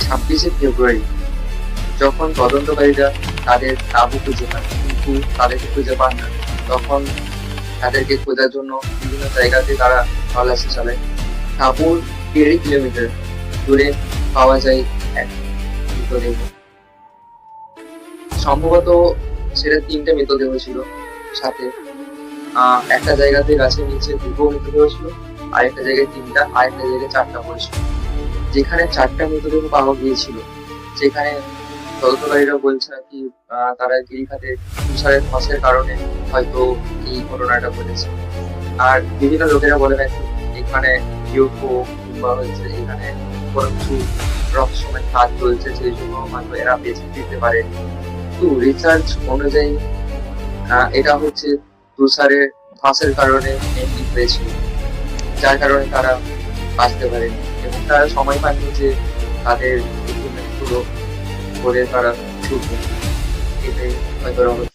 26শে ফেব্রুয়ারি যখন তদন্তকারীরা তাদের তাঁবু খুঁজে পান, কিন্তু তাদেরকে খুঁজে পান না, তখন তাদেরকে খোঁজার জন্য বিভিন্ন জায়গাতে তারা তল্লাশি চালায়। তাঁবুর 1.5 কিলোমিটার দূরে পাওয়া যায় এক মৃতদেহ। সম্ভবত সেটা 3টে মৃতদেহ ছিল। সাথে একটা জায়গাতে গাছের নিচে 2টো মৃতদেহ ছিল, আরেকটা জায়গায় 3টা, আরেকটা জায়গায় 4টা পড়েছিল। যেখানে 4টা মৃতদেহ পাওয়া গিয়েছিল, সেখানে তদন্তকারীরা বলছে আর কি তারা গিরিখাতে তুষারের ধসের কারণে হয়তো এই ঘটনাটা ঘটেছে। আর বিভিন্ন লোকেরা বলে নাকি এখানে ইউএফও কিংবা হচ্ছে এখানে কোনো কিছু রহস্যময় কাজ চলছে, সেই জন্য হয়তো এরা বেঁচে ফিরতে পারে। কিন্তু রিসার্চ অনুযায়ী এটা হচ্ছে তুষারের ধসের কারণে মেনলি হয়েছিল, যার কারণে তারা বাঁচতে পারেনি এবং তারা সময় পাননি যে তাদের ডকুমেন্ট গুলো করে তারা ছুটবে। এটাই হয়তো রহস্য।